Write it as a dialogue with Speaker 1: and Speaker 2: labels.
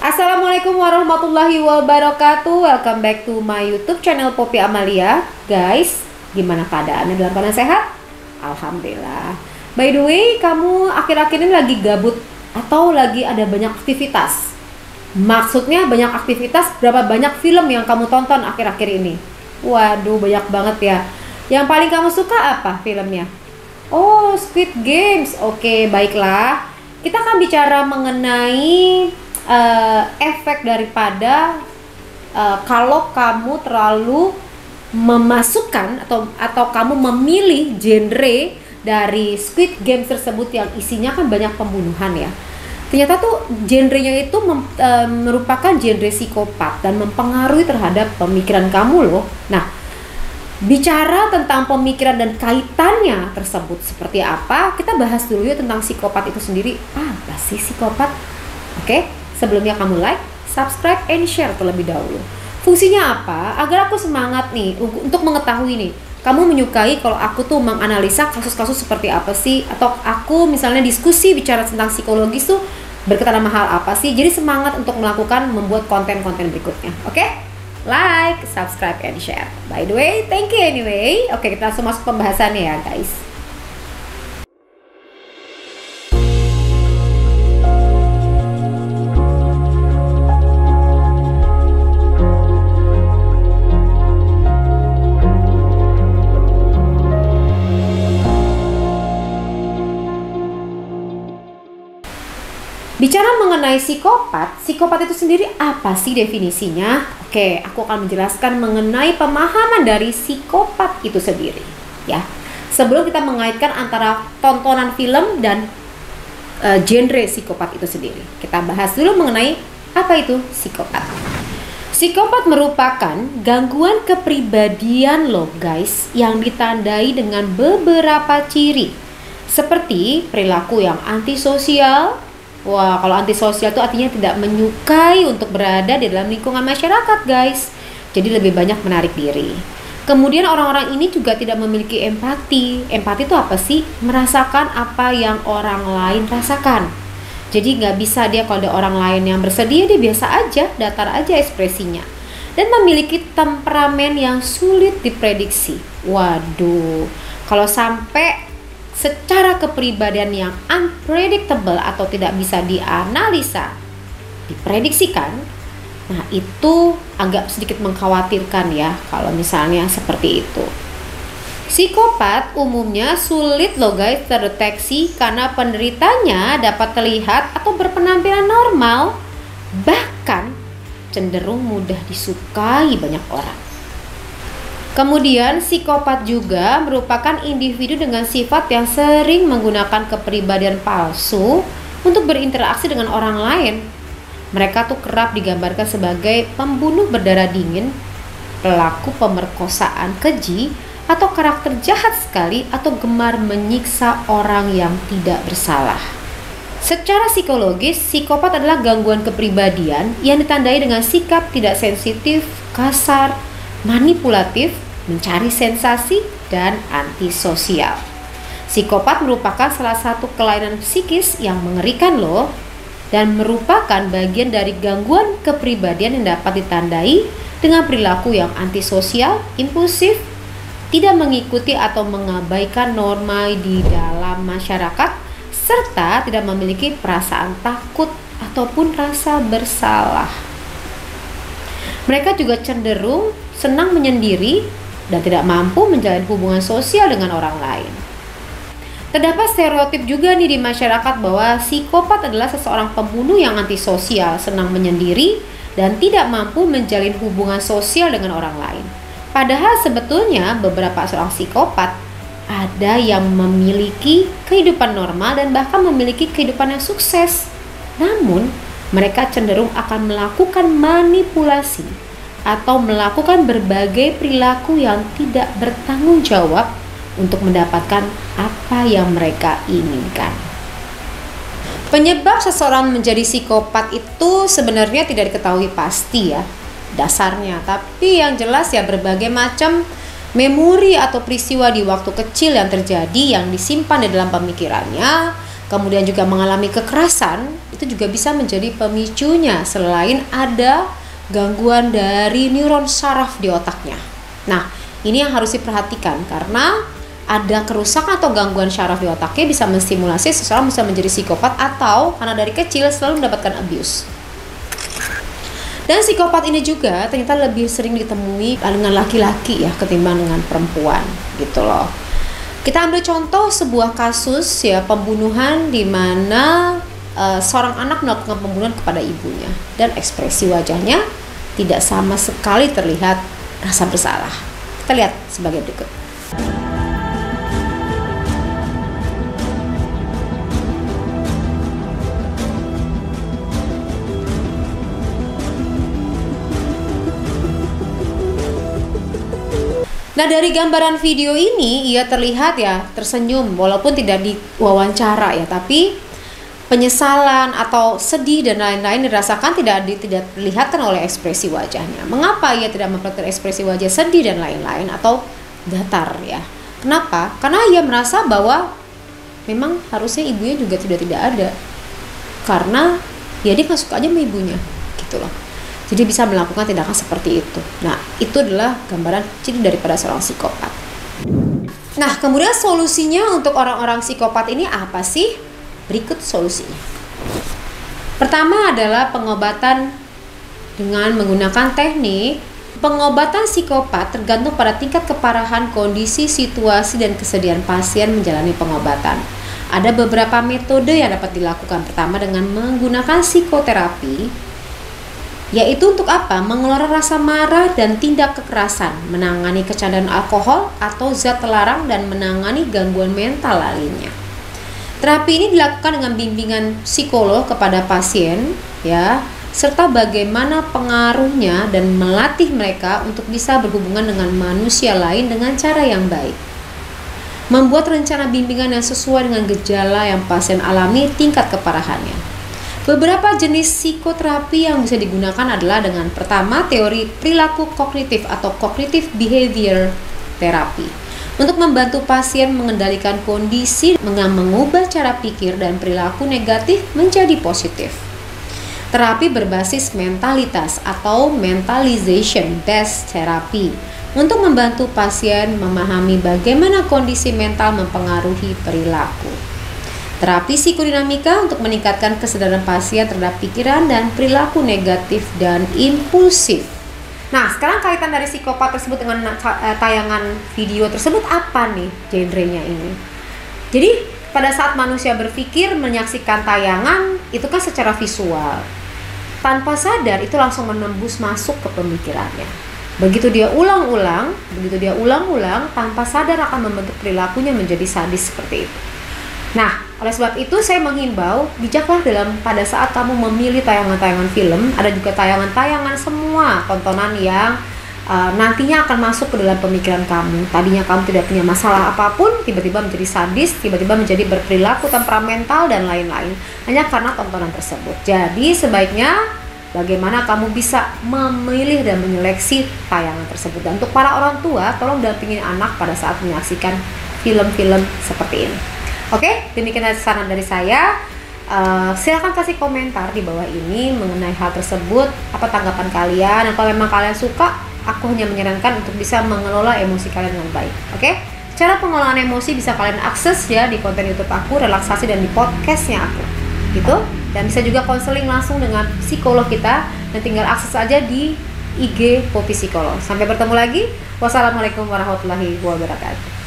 Speaker 1: Assalamualaikum warahmatullahi wabarakatuh. Welcome back to my YouTube channel Poppy Amalia. Guys, gimana keadaannya? Dalam keadaan sehat? Alhamdulillah. By the way, kamu akhir-akhir ini lagi gabut atau lagi ada banyak aktivitas? Maksudnya banyak aktivitas, berapa banyak film yang kamu tonton akhir-akhir ini? Waduh, banyak banget ya. Yang paling kamu suka apa filmnya? Oh, Squid Games. Oke, baiklah. Kita akan bicara mengenai efek daripada kalau kamu terlalu memasukkan atau kamu memilih genre dari Squid Games tersebut yang isinya kan banyak pembunuhan ya. Ternyata tuh genrenya itu merupakan genre psikopat dan mempengaruhi terhadap pemikiran kamu loh. Nah, bicara tentang pemikiran dan kaitannya tersebut seperti apa, kita bahas dulu ya tentang psikopat itu sendiri. Apa sih psikopat? Oke. Sebelumnya kamu like, subscribe, and share terlebih dahulu. Fungsinya apa? Agar aku semangat nih untuk mengetahui nih, kamu menyukai kalau aku tuh menganalisa kasus-kasus seperti apa sih? Atau aku misalnya diskusi bicara tentang psikologis tuh berkaitan sama hal apa sih? Jadi semangat untuk membuat konten-konten berikutnya. Oke? Like, subscribe, and share. By the way, thank you anyway. Oke, kita langsung masuk pembahasannya ya guys. Bicara mengenai psikopat itu sendiri apa sih definisinya? Oke, aku akan menjelaskan mengenai pemahaman dari psikopat itu sendiri, ya. Sebelum kita mengaitkan antara tontonan film dan genre psikopat itu sendiri, kita bahas dulu mengenai apa itu psikopat. Psikopat merupakan gangguan kepribadian loh guys, yang ditandai dengan beberapa ciri, seperti perilaku yang antisosial. Wah, kalau antisosial itu artinya tidak menyukai untuk berada di dalam lingkungan masyarakat guys. Jadi lebih banyak menarik diri. Kemudian orang-orang ini juga tidak memiliki empati. Empati itu apa sih? Merasakan apa yang orang lain rasakan. Jadi nggak bisa dia kalau ada orang lain yang bersedih, dia biasa aja, datar aja ekspresinya. Dan memiliki temperamen yang sulit diprediksi. Waduh, kalau sampai secara kepribadian yang unpredictable atau tidak bisa dianalisa, diprediksikan, nah itu agak sedikit mengkhawatirkan ya kalau misalnya seperti itu. Psikopat umumnya sulit loh guys terdeteksi karena penderitanya dapat terlihat atau berpenampilan normal, bahkan cenderung mudah disukai banyak orang. Kemudian psikopat juga merupakan individu dengan sifat yang sering menggunakan kepribadian palsu untuk berinteraksi dengan orang lain. Mereka tuh kerap digambarkan sebagai pembunuh berdarah dingin, pelaku pemerkosaan keji, atau karakter jahat sekali atau gemar menyiksa orang yang tidak bersalah. Secara psikologis, psikopat adalah gangguan kepribadian yang ditandai dengan sikap tidak sensitif, kasar, manipulatif, mencari sensasi, dan antisosial. Psikopat merupakan salah satu kelainan psikis yang mengerikan loh, dan merupakan bagian dari gangguan kepribadian yang dapat ditandai dengan perilaku yang antisosial, impulsif, tidak mengikuti atau mengabaikan norma di dalam masyarakat, serta tidak memiliki perasaan takut ataupun rasa bersalah. Mereka juga cenderung senang menyendiri dan tidak mampu menjalin hubungan sosial dengan orang lain. Terdapat stereotip juga nih di masyarakat bahwa psikopat adalah seseorang pembunuh yang antisosial, senang menyendiri, dan tidak mampu menjalin hubungan sosial dengan orang lain. Padahal sebetulnya beberapa seorang psikopat ada yang memiliki kehidupan normal dan bahkan memiliki kehidupan yang sukses. Namun, mereka cenderung akan melakukan manipulasi atau melakukan berbagai perilaku yang tidak bertanggung jawab untuk mendapatkan apa yang mereka inginkan. Penyebab seseorang menjadi psikopat itu sebenarnya tidak diketahui pasti ya dasarnya, tapi yang jelas ya berbagai macam memori atau peristiwa di waktu kecil yang terjadi yang disimpan di dalam pemikirannya, kemudian juga mengalami kekerasan itu juga bisa menjadi pemicunya selain ada gangguan dari neuron saraf di otaknya. Nah, ini yang harus diperhatikan karena ada kerusakan atau gangguan saraf di otaknya bisa menstimulasi seseorang bisa menjadi psikopat atau karena dari kecil selalu mendapatkan abuse. Dan psikopat ini juga ternyata lebih sering ditemui dengan laki-laki ya ketimbang dengan perempuan gitu loh. Kita ambil contoh sebuah kasus ya pembunuhan di mana seorang anak melakukan pembunuhan kepada ibunya dan ekspresi wajahnya tidak sama sekali terlihat rasa bersalah. Kita lihat sebagai berikut. Nah, dari gambaran video ini ia terlihat ya tersenyum walaupun tidak diwawancara ya, tapi penyesalan atau sedih dan lain-lain dirasakan tidak dilihatkan oleh ekspresi wajahnya. Mengapa ia tidak memperlihatkan ekspresi wajah sedih dan lain-lain atau datar ya? Kenapa? Karena ia merasa bahwa memang harusnya ibunya juga tidak ada. Karena ya dia nggak suka aja sama ibunya gitu loh. Jadi bisa melakukan tindakan seperti itu. Nah, itu adalah gambaran ciri daripada seorang psikopat. Nah, kemudian solusinya untuk orang-orang psikopat ini apa sih? Berikut solusinya. Pertama adalah pengobatan dengan menggunakan teknik. Pengobatan psikopat tergantung pada tingkat keparahan, kondisi, situasi, dan kesediaan pasien menjalani pengobatan. Ada beberapa metode yang dapat dilakukan. Pertama dengan menggunakan psikoterapi, yaitu untuk apa? Mengelola rasa marah dan tindak kekerasan, menangani kecanduan alkohol atau zat terlarang, dan menangani gangguan mental lainnya. Terapi ini dilakukan dengan bimbingan psikolog kepada pasien, ya, serta bagaimana pengaruhnya dan melatih mereka untuk bisa berhubungan dengan manusia lain dengan cara yang baik. Membuat rencana bimbingan yang sesuai dengan gejala yang pasien alami tingkat keparahannya. Beberapa jenis psikoterapi yang bisa digunakan adalah dengan pertama teori perilaku kognitif atau cognitive behavior therapy untuk membantu pasien mengendalikan kondisi dengan mengubah cara pikir dan perilaku negatif menjadi positif. Terapi berbasis mentalitas atau mentalization based therapy untuk membantu pasien memahami bagaimana kondisi mental mempengaruhi perilaku. Terapi psikodinamika untuk meningkatkan kesadaran pasien terhadap pikiran dan perilaku negatif dan impulsif. Nah, sekarang kaitan dari psikopat tersebut dengan tayangan video tersebut apa nih genrenya ini? Jadi, pada saat manusia berpikir menyaksikan tayangan, itu kan secara visual. Tanpa sadar, itu langsung menembus masuk ke pemikirannya. Begitu dia ulang-ulang, tanpa sadar akan membentuk perilakunya menjadi sadis seperti itu. Nah, oleh sebab itu saya menghimbau, bijaklah pada saat kamu memilih tayangan-tayangan film, ada juga tayangan-tayangan semua tontonan yang nantinya akan masuk ke dalam pemikiran kamu. Tadinya kamu tidak punya masalah apapun, tiba-tiba menjadi sadis, tiba-tiba menjadi berperilaku temperamental dan lain-lain, hanya karena tontonan tersebut. Jadi sebaiknya bagaimana kamu bisa memilih dan menyeleksi tayangan tersebut. Dan untuk para orang tua, tolong dampingin anak pada saat menyaksikan film-film seperti ini. Oke, demikian saran dari saya. Silahkan kasih komentar di bawah ini mengenai hal tersebut. Apa tanggapan kalian? Dan kalau memang kalian suka, aku hanya menyarankan untuk bisa mengelola emosi kalian dengan baik. Oke? Cara pengelolaan emosi bisa kalian akses ya di konten YouTube aku, relaksasi, dan di podcastnya aku. Gitu. Dan bisa juga konseling langsung dengan psikolog kita. Dan tinggal akses aja di IG Poppy Psikolog. Sampai bertemu lagi. Wassalamualaikum warahmatullahi wabarakatuh.